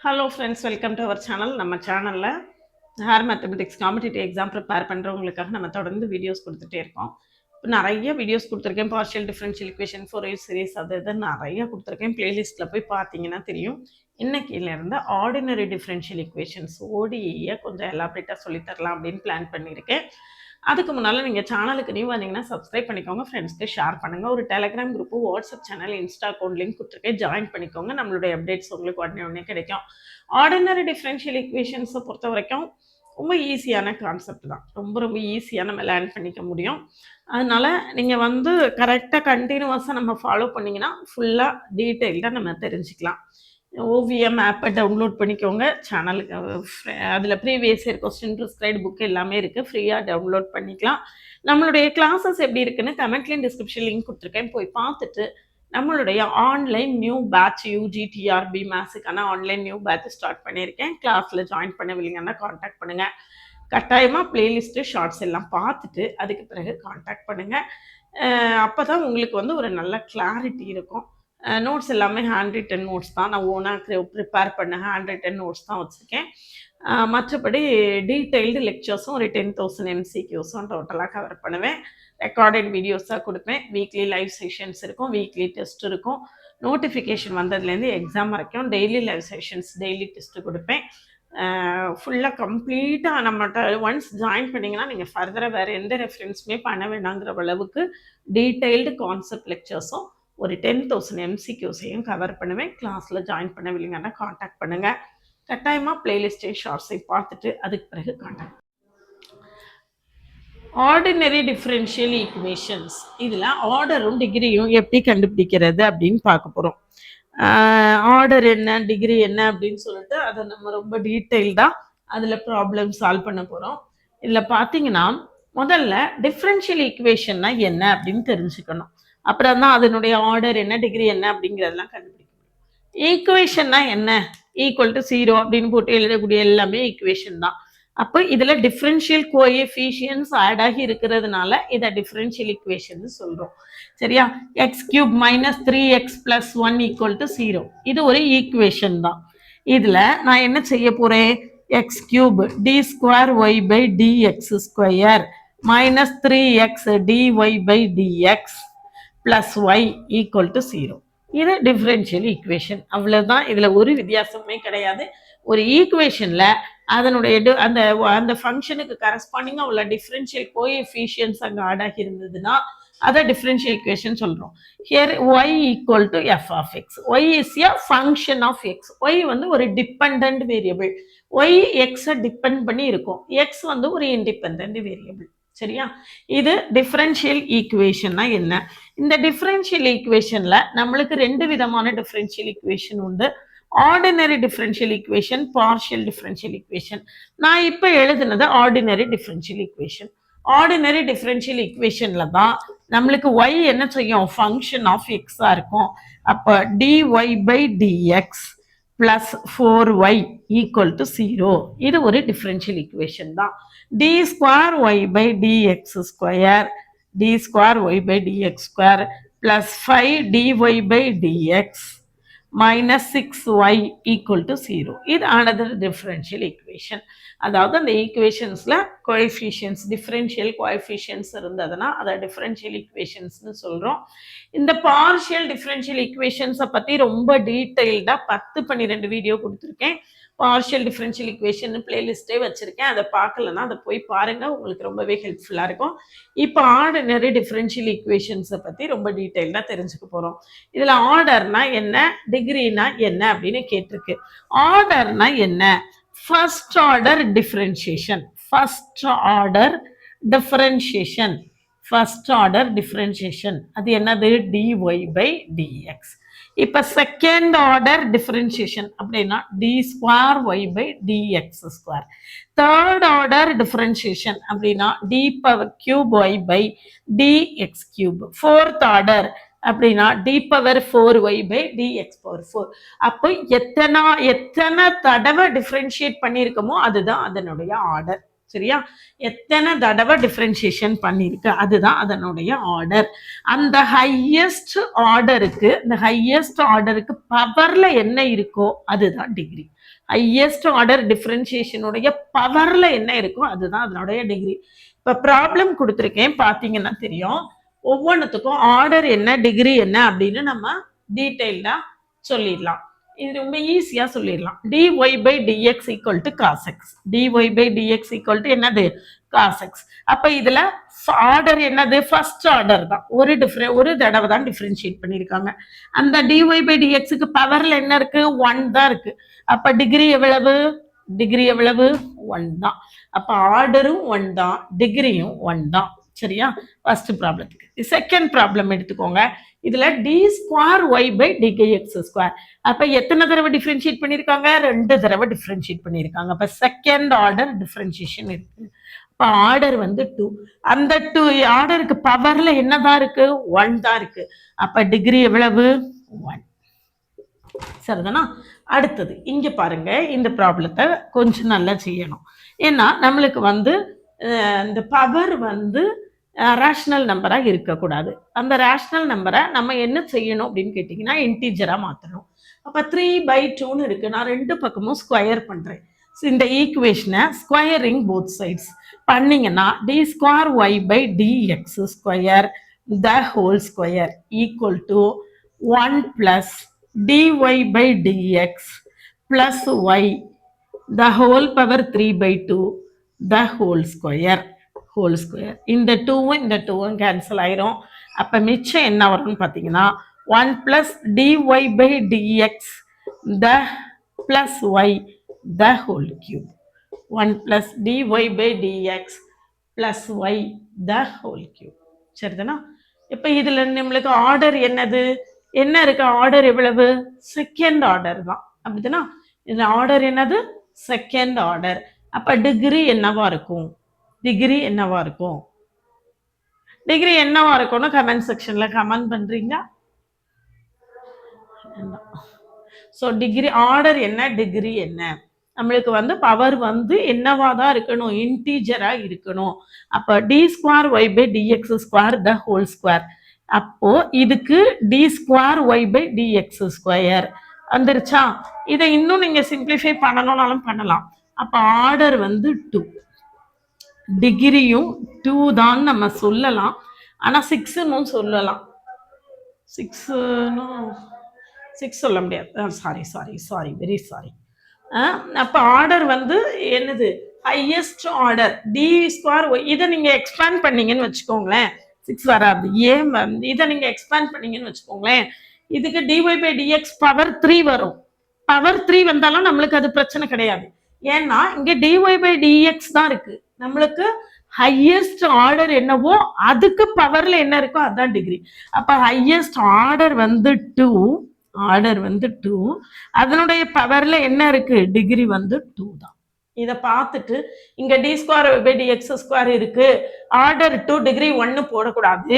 Hello friends, welcome to our channel. நம்ம சேனலில் higher mathematics competitive exam prepare பண்ணுறவங்களுக்காக நம்ம தொடர்ந்து வீடியோஸ் கொடுத்துட்டே இருக்கோம். இப்போ நிறைய வீடியோஸ் கொடுத்துருக்கேன். Partial differential equation, Fourier series, அது இது நிறைய கொடுத்துருக்கேன். பிளேலிஸ்ட்டில் போய் பார்த்தீங்கன்னா தெரியும். இன்னைக்கிலேருந்து ஆர்டினரி டிஃபரன்ஷியல் ஈக்குவேஷன்ஸ் ஓடியை கொஞ்சம் எலாபரேட்டாக சொல்லித்தரலாம் அப்படின்னு பிளான் பண்ணியிருக்கேன். அதுக்கு முன்னால் நீங்கள் சேனலுக்கு நியூ வந்தீங்கன்னா சப்ஸ்கிரைப் பண்ணிக்கோங்க, ஃப்ரெண்ட்ஸ்க்கு ஷேர் பண்ணுங்கள். ஒரு Telegram group, WhatsApp channel, Insta account link கொடுத்துருக்கேன், ஜாயின் பண்ணிக்கோங்க. நம்மளுடைய அப்டேட்ஸ் உங்களுக்கு உடனே கிடைக்கும். ஆர்டினரி டிஃபரன்ஷியல் ஈக்குவேஷன்ஸை பொறுத்த வரைக்கும் ரொம்ப ஈஸியான கான்செப்ட் தான். ரொம்ப ஈஸியாக நம்ம லேர்ன் பண்ணிக்க முடியும். அதனால் நீங்கள் கரெக்டாக கண்டினியூவஸாக நம்ம ஃபாலோ பண்ணிங்கன்னா ஃபுல்லாக டீட்டெயில்டாக நம்ம தெரிஞ்சுக்கலாம். ஓவிஎம் ஆப்பை டவுன்லோட் பண்ணிக்கோங்க. சேனலுக்கு அதில் previous year question prescribed book எல்லாமே இருக்குது, ஃப்ரீயாக டவுன்லோட் பண்ணிக்கலாம். நம்மளுடைய கிளாஸஸ் எப்படி இருக்குன்னு கமெண்ட்லேயும் டிஸ்கிரிப்ஷன் லிங்க் கொடுத்துருக்கேன், போய் பார்த்துட்டு நம்மளுடைய ஆன்லைன் நியூ பேட்ச் UGTRB மேத்ஸுக்கான ஆன்லைன் நியூ பேட்ச் ஸ்டார்ட் பண்ணியிருக்கேன். கிளாஸில் ஜாயின் பண்ணவில்லைங்கன்னா காண்டாக்ட் பண்ணுங்கள். கட்டாயமாக பிளேலிஸ்ட்டு ஷார்ட்ஸ் எல்லாம் பார்த்துட்டு அதுக்கு பிறகு காண்டாக்ட் பண்ணுங்கள். அப்போ தான் உங்களுக்கு ஒரு நல்ல கிளாரிட்டி இருக்கும். நோட்ஸ் எல்லாமே ஹேண்ட் ரிட்டன் நோட்ஸ் தான். நான் ஓனாக ப்ரிப்பேர் பண்ண ஹேண்ட் ரிட்டன் நோட்ஸ் தான் வச்சுருக்கேன். மற்றபடி டீட்டெயில்டு லெக்சர்ஸும் ஒரு 10,000 MCQஸும் டோட்டலாக கவர் பண்ணுவேன். ரெக்கார்டட் வீடியோஸாக கொடுப்பேன். வீக்லி லைவ் செஷன்ஸ் இருக்கும், வீக்லி டெஸ்ட் இருக்கும். நோட்டிஃபிகேஷன் வந்ததுலேருந்து எக்ஸாம் வரைக்கும் daily live sessions, daily test கொடுப்பேன். ஃபுல்லாக கம்ப்ளீட்டாக நம்மகிட்ட ஒன்ஸ் ஜாயின் பண்ணிங்கன்னா நீங்கள் ஃபர்தராக வேறு எந்த ரெஃபரன்ஸுமே பண்ண வேணாங்கிற அளவுக்கு டீட்டெயில்டு கான்செப்ட் லெக்சர்ஸும் ஒரு 10,000 MCQஸையும் கவர் பண்ணுவேன். கிளாஸில் ஜாயின் பண்ணவில்லைங்கன்னா காண்டாக்ட் பண்ணுங்கள். கட்டாயமாக பிளேலிஸ்டே ஷார்ட்ஸை பார்த்துட்டு அதுக்கு பிறகு காண்டாக்ட். ஆர்டினரி டிஃபரன்ஷியல் ஈக்குவேஷன்ஸ், இதில் ஆர்டரும் டிகிரியும் எப்படி கண்டுபிடிக்கிறது அப்படின்னு பார்க்க போகிறோம். ஆர்டர் என்ன, டிகிரி என்ன அப்படின்னு சொல்லிட்டு அதை நம்ம ரொம்ப டீட்டெயில்டாக அதில் ப்ராப்ளம் சால்வ் பண்ண போகிறோம். இதில் பார்த்தீங்கன்னா முதல்ல டிஃபரன்ஷியல் ஈக்குவேஷன்னா என்ன அப்படின்னு தெரிஞ்சுக்கணும். அப்புறம் தான் அதனுடைய ஆர்டர் என்ன, டிகிரி என்ன அப்படிங்கிறதெல்லாம் கண்டுபிடிக்கணும். ஈக்குவேஷன்னா என்ன, ஈக்குவல் டு 0 அப்படின்னு போட்டு எழுதக்கூடிய எல்லாமே ஈக்குவேஷன் தான். அப்போ இதில் டிஃப்ரென்ஷியல் கோஎஃபிஷியன்ஸ் ஆட் ஆகி இருக்கிறதுனால இதை டிஃப்ரென்ஷியல் ஈக்குவேஷன் சொல்கிறோம். சரியா? x³ - 3x + 1 = 0. இது ஒரு ஈக்குவேஷன் தான். இதில் நான் என்ன செய்ய போகிறேன், x³ d²y/dx² - 3x dy/dx + y = 0. இது டிஃபரன்ஷியல் ஈக்குவேஷன். அவ்வளோதான். இதில் ஒரு வித்தியாசமே கிடையாது. ஒரு ஈக்குவேஷனில் அதனுடைய அந்த ஃபங்க்ஷனுக்கு கரஸ்பாண்டிங்காக உள்ள டிஃபரன்ஷியல் கோஎஃபிஷியன்ஸ் அங்கே ஆட் ஆகி இருந்ததுன்னா அதை டிஃபரன்ஷியல் ஈக்குவேஷன் சொல்கிறோம். Here y = f of x. y is a function of x. y ஒரு dependent variable. y x depend பண்ணி இருக்கும். x ஒரு இண்டிபெண்டன்ட் வேரியபிள். சரியா? இது டிஃபரன்ஷியல் ஈக்குவேஷன்னா என்ன? இந்த டிஃபரன்ஷியல் ஈக்குவேஷன்ல நம்மளுக்கு ரெண்டு விதமான டிஃபரன்ஷியல் ஈக்குவேஷன் உண்டு. Ordinary differential equation, partial differential equation. நான் இப்போ எழுதுனது ordinary differential equation. Ordinary differential ஈக்குவேஷன்ல தான் நம்மளுக்கு y என்ன செய்யும், ஃபங்க்ஷன் ஆஃப் எக்ஸா இருக்கும். அப்போ dy/dx + 4y = 0. இது ஒரு டிஃபரன்ஷியல் ஈக்குவேஷன் தான். d²y/dx² d²y/dx² + 5dy/dx - 6y = 0. இது another differential equation. அதாவது அந்த ஈக்குவேஷன்ஸ்ல கோஎஃபிஷியன்ஸ், டிஃபரன்ஷியல் கோஎஃபிஷியன்ஸ் இருந்ததுன்னா அதை டிஃபரன்ஷியல் ஈக்குவேஷன்ஸ்னு சொல்றோம். இந்த பார்ஷியல் டிஃபரன்ஷியல் ஈக்குவேஷன்ஸை பத்தி ரொம்ப டீட்டெயில்டா 10-12 வீடியோ கொடுத்துருக்கேன். பார்ஷியல் டிஃபரன்ஷியல் ஈக்குவேஷன் பிளேலிஸ்டே வச்சிருக்கேன். அதை பார்க்கலன்னா அதை போய் பாருங்க, உங்களுக்கு ரொம்பவே ஹெல்ப்ஃபுல்லா இருக்கும். இப்போ ஆர்டினரி டிஃபரன்ஷியல் ஈக்குவேஷன்ஸை பத்தி ரொம்ப டீட்டெயில்டா தெரிஞ்சுக்க போறோம். இதுல ஆர்டர்னா என்ன, டிகிரினா என்ன அப்படின்னு கேட்டிருக்கு. ஆர்டர்னா என்ன? First order differentiation. First order differentiation. First order differentiation அது என்னது, dy/dx. இப்போ செகண்ட் ஆர்டர் டிஃபரன்ஷியேஷன் அப்படின்னா d²y/dx². தேர்ட் ஆர்டர் டிஃபரன்ஷியேஷன் அப்படின்னா d⁻³ y/dx³. ஃபோர்த் ஆர்டர் அப்படின்னா d⁻4y/dx⁴. அப்போ எத்தனை தடவை டிஃபரன்ஷியேட் பண்ணியிருக்கோமோ அதுதான் அதனுடைய ஆர்டர். சரியா? எத்தனை தடவை டிஃபரன்ஷியேஷன் பண்ணியிருக்கு அதுதான் அதனுடைய ஆர்டர். அந்த ஹையஸ்ட் ஆர்டருக்கு பவர்ல என்ன இருக்கோ அதுதான் டிகிரி. ஹையஸ்ட் ஆர்டர் டிஃபரன்ஷியேஷனுடைய பவர்ல என்ன இருக்கோ அதுதான் அதனுடைய டிகிரி. இப்ப ப்ராப்ளம் கொடுத்துருக்கேன், பாத்தீங்கன்னா தெரியும். ஒவ்வொன்றுத்துக்கும் ஆர்டர் என்ன டிகிரி என்ன அப்படின்னு நம்ம டீட்டெயில்டா சொல்லிடலாம். இது ரொம்ப ஈஸியா சொல்லிடலாம். dy by dx equal to cos x. dy by dx equal to என்னது? cos x. அப்ப இதுல ஆர்டர் என்னது? ஃபர்ஸ்ட் ஆர்டர் தான். ஒரு தடவை தான் டிஃபரன்ஷியேட் பண்ணியிருக்காங்க. அந்த dy by dx க்கு பவர்ல என்ன இருக்கு? 1 தான் இருக்கு. அப்ப டிகிரி எவ்வளவு? 1 தான். அப்ப ஆர்டரும் 1 தான், டிகிரியும் 1 தான். சரியா? ஃபர்ஸ்ட் ப்ராப்ளத்துக்கு. செகண்ட் ப்ராப்ளம் எடுத்துக்கோங்க. இதுல d square y by dx square. அப்ப எத்தனை தடவை டிஃபரன்ஷியேட் பண்ணிருக்காங்க? 2 தடவை டிஃபரன்ஷியேட் பண்ணிருக்காங்க. அப்ப செகண்ட் ஆர்டர் டிஃபரன்ஷியேஷன் இருக்கு. அப்ப ஆர்டர் வந்து 2. அந்த 2 ஆர்டருக்கு பவர்ல என்னதான் இருக்கு? 1 தான் இருக்கு. அப்ப டிகிரி எவ்வளவு? 1. சரிதானா? அடுத்தது இங்க பாருங்க, இந்த ப்ராப்ளத்தை கொஞ்சம் நல்லா செய்யணும். ஏன்னா நம்மளுக்கு வந்து இந்த பவர் வந்து ரேஷனல் நம்பரா இருக்கக்கூடாது. அந்த ரேஷனல் நம்பரை நம்ம என்ன செய்யணும் அப்படின்னு கேட்டிங்கன்னா இன்டீஜரா மாற்றணும். அப்போ 3/2ன்னு இருக்கு. நான் 2 பக்கமும் ஸ்கொயர் பண்றேன். இந்த ஈக்குவேஷனை ஸ்கொயரிங் போத் சைட்ஸ் பண்ணீங்கன்னா d square y by dx square the whole square equal to 1 plus dy by dx plus y the whole power 3/2 the whole square. இந்த 2 கேன்சல் ஆயிரும். அப்ப மிச்சம் என்ன வரும்னு பாத்தீங்கன்னா 1 plus dy by dx the plus y the whole cube. 1 plus dy by dx plus y the whole cube. சரிதானா? இப்ப இதுல நம்மளுக்கு ஆர்டர் என்னது? என்ன இருக்கு? ஆர்டர் எவ்வளவு? செகண்ட் ஆர்டர் தான். அப்படிதானா? இந்த ஆர்டர் என்னது? Second order. அப்ப டிகிரி என்னவா இருக்கும்? டிகிரி என்னவா இருக்கும்னு கமெண்ட் செக்ஷன்ல கமெண்ட் பண்றீங்க. ஸோ டிகிரி ஆர்டர் என்ன, டிகிரி என்ன? நம்மளுக்கு வந்து பவர் வந்து என்னவா தான் இருக்கணும்? இன்டீஜரா இருக்கணும். அப்ப d square y by dx square the whole square. அப்போ இதுக்கு d square y by dx square வந்துருச்சா? இதை இன்னும் நீங்க சிம்பிளிஃபை பண்ணணும்னாலும் பண்ணலாம். அப்ப ஆர்டர் வந்து 2, டிகிரியும் 2 தான் நம்ம சொல்லலாம். ஆனா 6ன்னு சொல்லலாம். 6 சொல்ல முடியாது. Sorry very sorry. அப்ப ஆர்டர் வந்து என்னது? Highest order d square y. இதை நீங்க எக்ஸ்பேண்ட் பண்ணீங்கன்னு வச்சுக்கோங்களேன், 6 வராது. ஏன் இதை நீங்க எக்ஸ்பேண்ட் பண்ணீங்கன்னு வச்சுக்கோங்களேன், இதுக்கு dy by dx பவர் 3 வரும். பவர் 3 வந்தாலும் நம்மளுக்கு அது பிரச்சனை கிடையாது. ஏன்னா இங்க dy by dx தான் இருக்கு. நம்மளுக்கு ஹையஸ்ட் ஆர்டர் என்னவோ அதுக்கு பவர்ல என்ன இருக்கோ அதுதான் டிகிரி. அப்ப ஹையஸ்ட் ஆர்டர் வந்து 2, அதனுடைய பவர்ல என்ன இருக்கு? டிகிரி வந்து 2 தான். இதை பார்த்துட்டு இங்க d square by dx square இருக்கு, ஆர்டர் 2 டிகிரி 1 போடக்கூடாது.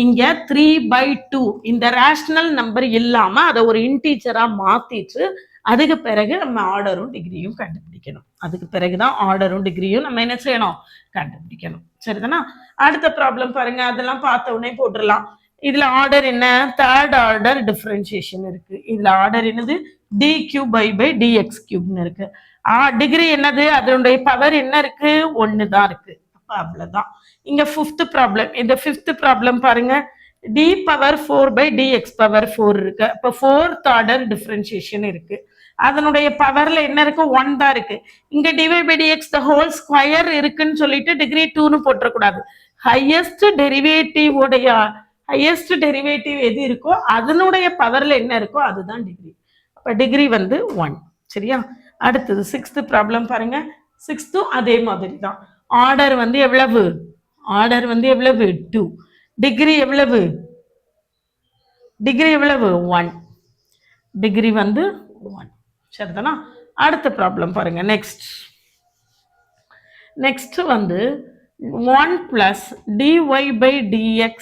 இங்க 3/2 இந்த ரேஷனல் நம்பர் இல்லாம அதை ஒரு இன்டீஜரா மாத்திட்டு அதுக்கு பிறகு நம்ம ஆர்டரும் டிகிரியும் கண்டுபிடிக்கணும். அதுக்கு பிறகுதான் ஆர்டரும் டிகிரியும் நம்ம என்ன செய்யணும்? கண்டுபிடிக்கணும். சரிதானா? அடுத்த ப்ராப்ளம் பாருங்க, அதெல்லாம் பார்த்த உடனே போட்டுடலாம். இதுல ஆர்டர் என்ன? தேர்ட் ஆர்டர் டிஃபரன்ஷியேஷன் இருக்கு. இதுல ஆர்டர் என்னது? டி கியூப் பை டிஎக்ஸ் கியூப்னு இருக்கு. டிகிரி என்னது? அதனுடைய பவர் என்ன இருக்கு? 1 தான் இருக்கு. அப்ப அவ்வளவுதான். இங்க ஃபிஃப்த் ப்ராப்ளம். இந்த ஃபிஃப்த் ப்ராப்ளம் பாருங்க, d power 4 by dx power 4 இருக்கு. அப்ப ஃபோர்த் ஆர்டர் டிஃபரன்ஷியேஷன் இருக்கு. அதனுடைய பவர்ல என்ன இருக்கு? 1 தான் இருக்கு. இங்க d y by d x the whole square இருக்குன்னு சொல்லிட்டு டிகிரி 2ன்னு போட்டக்கூடாது. ஹையஸ்ட் டெரிவேட்டிவ் எது இருக்கோ அதனுடைய பவர்ல என்ன இருக்கோ அதுதான் டிகிரி. அப்ப டிகிரி வந்து 1. சரியா? அடுத்தது 6th ப்ராப்ளம் பாருங்க. 6th அதே மாதிரி தான். ஆர்டர் வந்து எவ்வளவு? 2. டிகிரி எவ்வளவு? 1. டிகிரி வந்து 1. சரிதானா? அடுத்த ப்ராப்ளம் பாருங்க. நெக்ஸ்ட் வந்து 1 plus dy by dx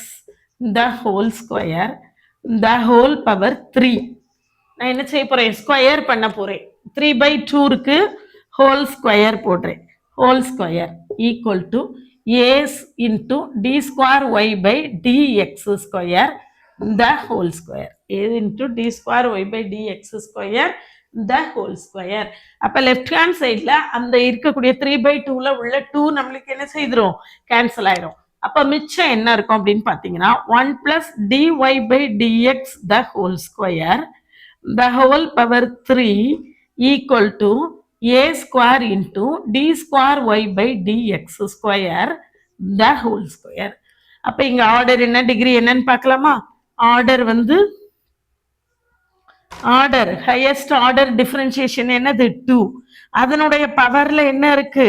the whole square the whole power 3. நான் என்ன செய்ய போறேன்? ஸ்கொயர் பண்ண போறேன். 3/2 இருக்கு, ஹோல் ஸ்கொயர் போடுறேன். whole square equal to a into d square y by dx square the whole square. a into d square y by dx square the whole square. அப்ப left hand sideல அந்த இருக்கக்கூடிய 3/2ல உள்ள 2 நம்மளுக்கு என்ன செய்திரும், கேன்சல் ஆயிடும். அப்ப மிச்சம் என்ன இருக்கும் அப்படின்னு பாத்தீங்கன்னா 1 plus dy by dx the whole square the whole power 3 equal to a square into d square y by dx square the whole square. அப்ப இங்க ஆர்டர் என்ன, டிகிரி என்னன்னு பார்க்கலாமா? ஆர்டர் வந்து ஆர்டர் ஹையஸ்ட் ஆர்டர் டிஃபரன்சியேஷன் என்னது 2. அதனுடைய பவர்ல என்ன இருக்கு,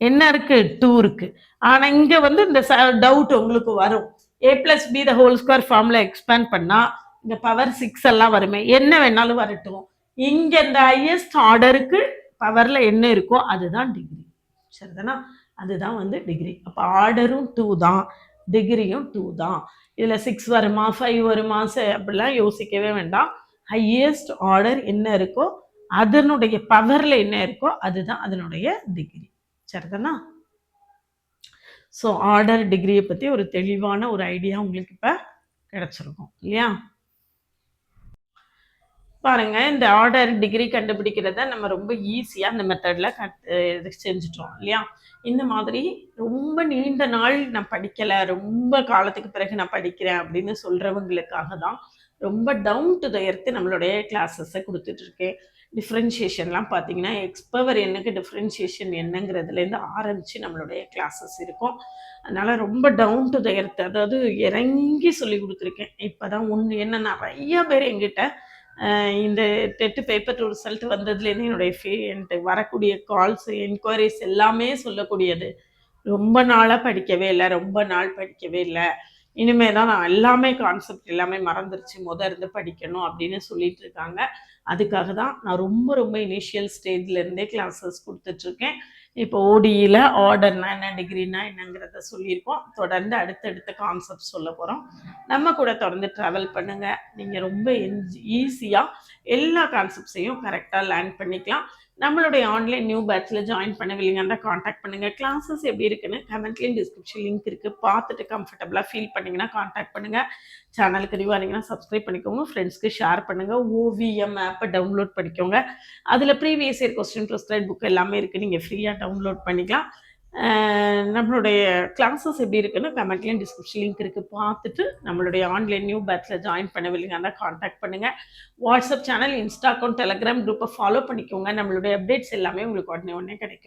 2 இருக்கு. ஆனா இங்க வந்து இந்த டவுட் உங்களுக்கு வரும், a plus b the whole square ஃபார்ம்ல எக்ஸ்பேண்ட் பண்ணா இங்க பவர் 6 எல்லாம் வருமே, என்ன வேணாலும் வரட்டும், இங்க இந்த ஹையஸ்ட் ஆர்டருக்கு பவர்ல என்ன இருக்கோ அதுதான் டிகிரி. சரிதானா? அதுதான் வந்து டிகிரி. அப்ப ஆர்டரும் 2 தான், டிகிரியும் 2 தான். இதுல 6 வருமா 5 வருமா அப்படிலாம் யோசிக்கவே வேண்டாம். ஹையஸ்ட் ஆர்டர் என்ன இருக்கோ அதனுடைய பவர்ல என்ன இருக்கோ அதுதான் அதனுடைய டிகிரி. சரிதானா? ஸோ ஆர்டர் டிகிரியை பத்தி ஒரு தெளிவான ஒரு ஐடியா உங்களுக்கு இப்ப கிடைச்சிருக்கும் இல்லையா? பாருங்க, இந்த ஆர்டர் டிகிரி கண்டுபிடிக்கிறத நம்ம ரொம்ப ஈஸியா இந்த மெத்தட்ல செஞ்சுட்டோம் இல்லையா? இந்த மாதிரி ரொம்ப நீண்ட நாள் நான் படிக்கல, ரொம்ப காலத்துக்கு பிறகு நான் படிக்கிறேன் அப்படின்னு சொல்றவங்களுக்காக தான் ரொம்ப டவுன் டு த எர்த் நம்மளுடைய கிளாஸஸை கொடுத்துட்டு இருக்கேன். டிஃப்ரென்ஷியேஷன்லாம் பார்த்தீங்கன்னா எக்ஸ் பவர் என்னக்கு டிஃப்ரென்ஷியேஷன் என்னங்கிறதுலேருந்து ஆரம்பித்து நம்மளுடைய கிளாஸஸ் இருக்கும். அதனால் ரொம்ப டவுன் டு த எர்த், அதாவது இறங்கி சொல்லி கொடுத்துருக்கேன். இப்போ தான் ஒன்று என்ன, நிறைய பேர் எங்கிட்ட இந்த டெட்டு பேப்பர் டூ ரிசல்ட் வந்ததுலேருந்து எனக்கு வரக்கூடிய கால்ஸ் என்கொயரிஸ் எல்லாமே சொல்லக்கூடியது, ரொம்ப நாளாக படிக்கவே இல்லை, ரொம்ப நாள் படிக்கவே இல்லை, இனிமே தான் நான் எல்லாமே கான்செப்ட் எல்லாமே மறந்துருச்சு, இருந்து படிக்கணும் அப்படின்னு சொல்லிட்டு இருக்காங்க. அதுக்காக தான் நான் ரொம்ப ரொம்ப இனிஷியல் ஸ்டேஜ்லேருந்தே கிளாஸஸ் கொடுத்துட்ருக்கேன். இப்போ ஓடியில் ஆர்டர்னா என்ன, டிகிரினா என்னங்கிறத சொல்லியிருக்கோம். தொடர்ந்து அடுத்தடுத்த கான்செப்ட் சொல்ல போகிறோம். நம்ம கூட தொடர்ந்து ட்ராவல் பண்ணுங்கள். நீங்கள் ரொம்ப ஈஸியாக எல்லா கான்செப்ட்ஸையும் கரெக்டாக லேர்ன் பண்ணிக்கலாம். நம்மளுடைய ஆன்லைன் நியூ பேட்சில் ஜாயின் பண்ணவில்லைங்கன்னா காண்டாக்ட் பண்ணுங்கள். கிளாஸஸ் எப்படி இருக்குன்னு கமெண்ட்லேயும் டிஸ்கிரிப்ஷன் லிங்க் இருக்குது, பார்த்துட்டு கம்ஃபர்டபுளாக ஃபீல் பண்ணிங்கன்னா காண்டாக்ட் பண்ணுங்கள். சேனலுக்கு நியூவானீங்கன்னா சப்ஸ்கிரைப் பண்ணிக்கோங்க, ஃப்ரெண்ட்ஸ்க்கு ஷேர் பண்ணுங்கள். ஓவிஎம் ஆப்பை டவுன்லோட் பண்ணிக்கோங்க. அதில் previous year question prescribe book எல்லாமே இருக்குது, நீங்கள் ஃப்ரீயாக டவுன்லோட் பண்ணிக்கலாம். நம்மளுடைய கிளாஸஸ் எப்படி இருக்குன்னு கமெண்ட்லேயும் டிஸ்கிரிப்ஷன் லிங்க் இருக்குது, பார்த்துட்டு நம்மளுடைய ஆன்லைன் நியூ பேட்சில் ஜாயின் பண்ணவில்லைங்கன்னா காண்டாக்ட் பண்ணுங்கள். WhatsApp channel, Insta account, Telegram குரூப்பை ஃபாலோ பண்ணிக்கோங்க. நம்மளுடைய அப்டேட்ஸ் எல்லாமே உங்களுக்கு உடனே கிடைக்கும்.